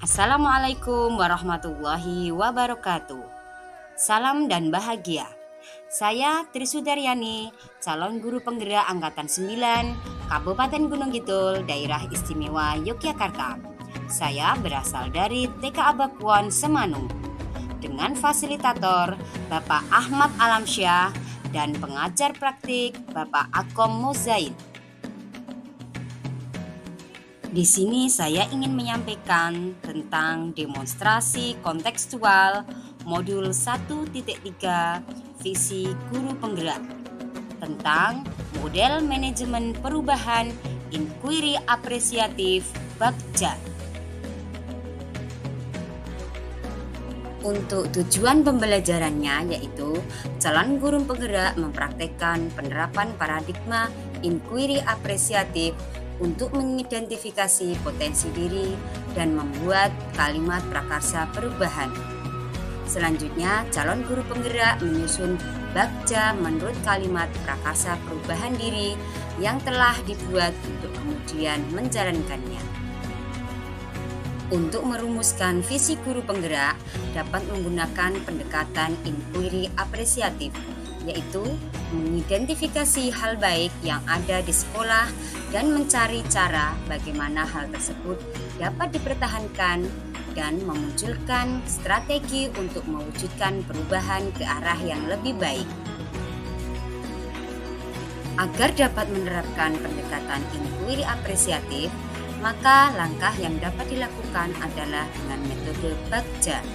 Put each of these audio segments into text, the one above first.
Assalamualaikum warahmatullahi wabarakatuh. Salam dan bahagia. Saya Trisudaryani, calon guru penggerak Angkatan 9, Kabupaten Gunung Kidul, Daerah Istimewa Yogyakarta. Saya berasal dari TK Abakuan Semanung. Dengan fasilitator Bapak Ahmad Alamsyah dan pengajar praktik Bapak Akom Mozain. Di sini saya ingin menyampaikan tentang demonstrasi kontekstual modul 1.3 visi guru penggerak tentang model manajemen perubahan inquiry apresiatif Bagja. Untuk tujuan pembelajarannya yaitu calon guru penggerak mempraktekkan penerapan paradigma inquiry apresiatif untuk mengidentifikasi potensi diri dan membuat kalimat prakarsa perubahan. Selanjutnya, calon guru penggerak menyusun bagja menurut kalimat prakarsa perubahan diri yang telah dibuat untuk kemudian menjalankannya. Untuk merumuskan visi guru penggerak dapat menggunakan pendekatan inquiry apresiatif, yaitu mengidentifikasi hal baik yang ada di sekolah dan mencari cara bagaimana hal tersebut dapat dipertahankan dan memunculkan strategi untuk mewujudkan perubahan ke arah yang lebih baik. Agar dapat menerapkan pendekatan inquiry apresiatif, maka langkah yang dapat dilakukan adalah dengan metode bagja.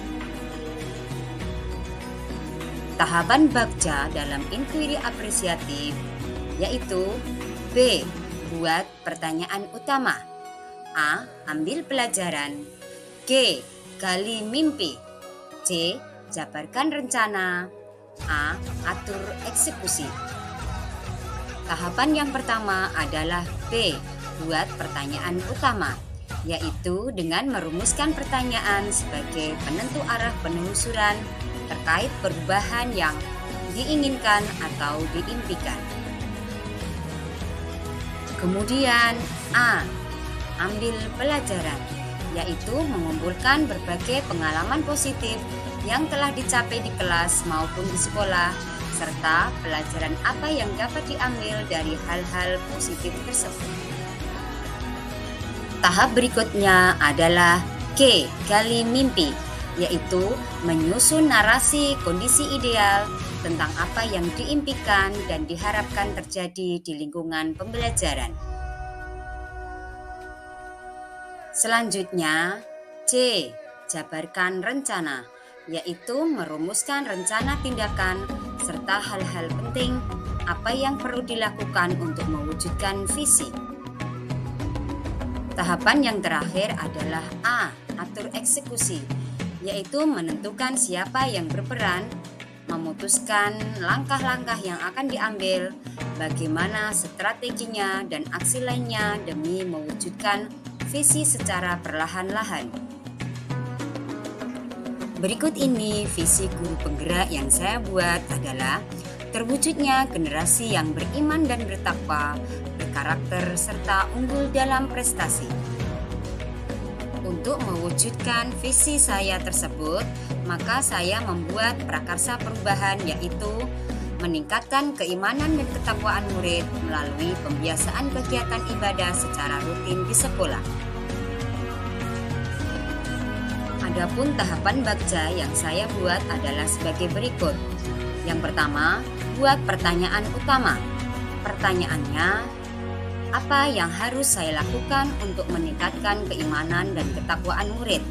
Tahapan bagja dalam inquiry apresiatif yaitu B. Buat pertanyaan utama. A. Ambil pelajaran. G. Gali mimpi. C. Jabarkan rencana. A. Atur eksekusi. Tahapan yang pertama adalah B. Buat pertanyaan utama, yaitu dengan merumuskan pertanyaan sebagai penentu arah penelusuran terkait perubahan yang diinginkan atau diimpikan. Kemudian A. Ambil pelajaran, yaitu mengumpulkan berbagai pengalaman positif yang telah dicapai di kelas maupun di sekolah, serta pelajaran apa yang dapat diambil dari hal-hal positif tersebut. Tahap berikutnya adalah G. Gali mimpi, yaitu menyusun narasi kondisi ideal tentang apa yang diimpikan dan diharapkan terjadi di lingkungan pembelajaran. Selanjutnya, C. Jabarkan rencana, yaitu merumuskan rencana tindakan serta hal-hal penting apa yang perlu dilakukan untuk mewujudkan visi. Tahapan yang terakhir adalah A. Atur eksekusi, yaitu menentukan siapa yang berperan, memutuskan langkah-langkah yang akan diambil, bagaimana strateginya dan aksi lainnya demi mewujudkan visi secara perlahan-lahan. Berikut ini visi guru penggerak yang saya buat adalah terwujudnya generasi yang beriman dan bertakwa, berkarakter serta unggul dalam prestasi. Untuk mewujudkan visi saya tersebut, maka saya membuat prakarsa perubahan yaitu meningkatkan keimanan dan ketakwaan murid melalui pembiasaan kegiatan ibadah secara rutin di sekolah. Adapun tahapan bagja yang saya buat adalah sebagai berikut. Yang pertama, buat pertanyaan utama. Pertanyaannya, apa yang harus saya lakukan untuk meningkatkan keimanan dan ketakwaan murid?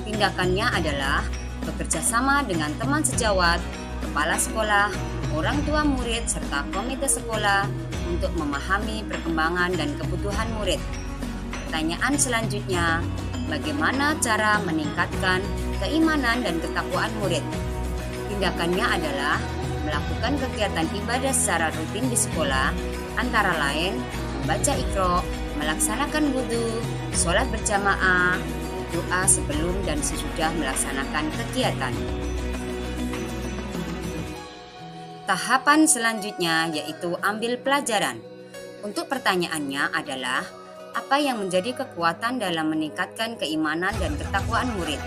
Tindakannya adalah bekerja sama dengan teman sejawat, kepala sekolah, orang tua murid, serta komite sekolah untuk memahami perkembangan dan kebutuhan murid. Pertanyaan selanjutnya, bagaimana cara meningkatkan keimanan dan ketakwaan murid? Tindakannya adalah melakukan kegiatan ibadah secara rutin di sekolah, antara lain membaca Iqra, melaksanakan wudhu, sholat berjamaah, doa sebelum dan sesudah melaksanakan kegiatan. Tahapan selanjutnya yaitu ambil pelajaran. Untuk pertanyaannya adalah Apa yang menjadi kekuatan dalam meningkatkan keimanan dan ketakwaan murid?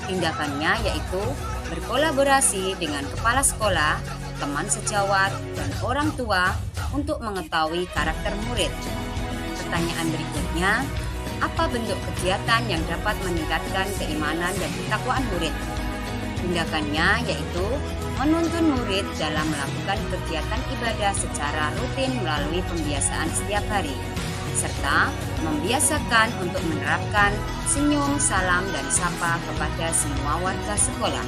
Tindakannya yaitu berkolaborasi dengan kepala sekolah, teman sejawat, dan orang tua untuk mengetahui karakter murid. Pertanyaan berikutnya, apa bentuk kegiatan yang dapat meningkatkan keimanan dan ketakwaan murid? Tindakannya yaitu menuntun murid dalam melakukan kegiatan ibadah secara rutin melalui pembiasaan setiap hari, serta membiasakan untuk menerapkan senyum, salam, dan sapa kepada semua warga sekolah.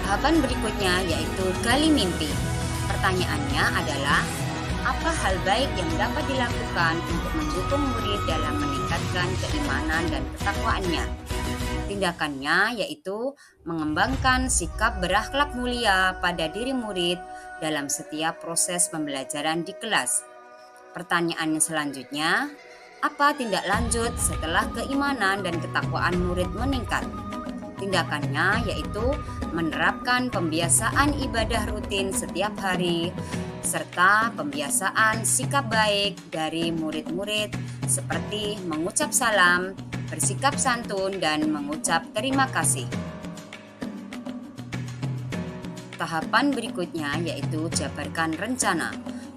Tahapan berikutnya yaitu gali mimpi. Pertanyaannya adalah, apa hal baik yang dapat dilakukan untuk mendukung murid dalam meningkatkan keimanan dan ketakwaannya? Tindakannya yaitu mengembangkan sikap berakhlak mulia pada diri murid dalam setiap proses pembelajaran di kelas. Pertanyaan selanjutnya, apa tindak lanjut setelah keimanan dan ketakwaan murid meningkat? Tindakannya yaitu menerapkan pembiasaan ibadah rutin setiap hari, serta pembiasaan sikap baik dari murid-murid seperti mengucap salam, bersikap santun, dan mengucap terima kasih. Tahapan berikutnya yaitu jabarkan rencana.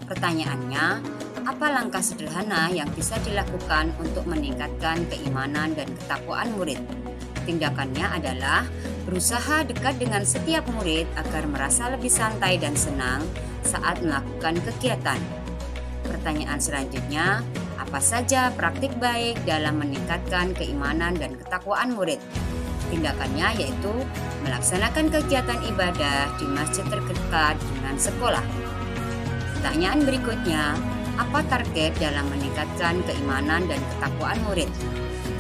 Pertanyaannya, apa langkah sederhana yang bisa dilakukan untuk meningkatkan keimanan dan ketakwaan murid? Tindakannya adalah berusaha dekat dengan setiap murid agar merasa lebih santai dan senang saat melakukan kegiatan. Pertanyaan selanjutnya, apa saja praktik baik dalam meningkatkan keimanan dan ketakwaan murid? Tindakannya yaitu melaksanakan kegiatan ibadah di masjid terdekat dengan sekolah. Pertanyaan berikutnya, apa target dalam meningkatkan keimanan dan ketakwaan murid?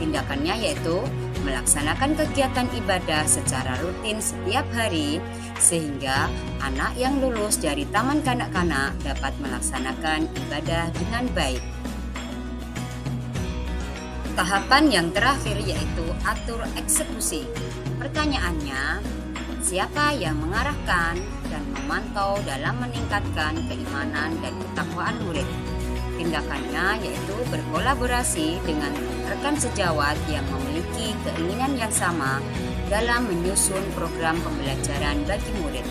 Tindakannya yaitu melaksanakan kegiatan ibadah secara rutin setiap hari sehingga anak yang lulus dari taman kanak-kanak dapat melaksanakan ibadah dengan baik. Tahapan yang terakhir yaitu atur eksekusi. Pertanyaannya, siapa yang mengarahkan dan memantau dalam meningkatkan keimanan dan ketakwaan murid? Tindakannya yaitu berkolaborasi dengan rekan sejawat yang memiliki keinginan yang sama dalam menyusun program pembelajaran bagi murid.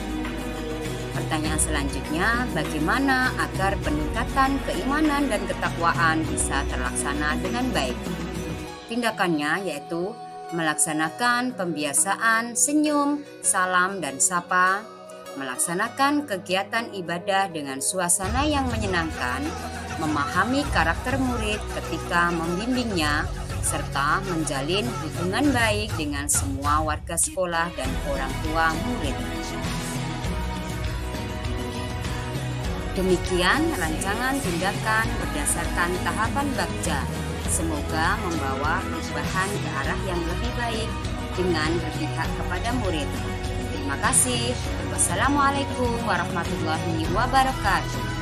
Pertanyaan selanjutnya, bagaimana agar peningkatan keimanan dan ketakwaan bisa terlaksana dengan baik? Tindakannya yaitu melaksanakan pembiasaan senyum, salam, dan sapa, melaksanakan kegiatan ibadah dengan suasana yang menyenangkan, memahami karakter murid ketika membimbingnya, serta menjalin hubungan baik dengan semua warga sekolah dan orang tua murid. Demikian rancangan tindakan berdasarkan tahapan Bagja. Semoga membawa perubahan ke arah yang lebih baik dengan berpihak kepada murid. Terima kasih. Wassalamualaikum warahmatullahi wabarakatuh.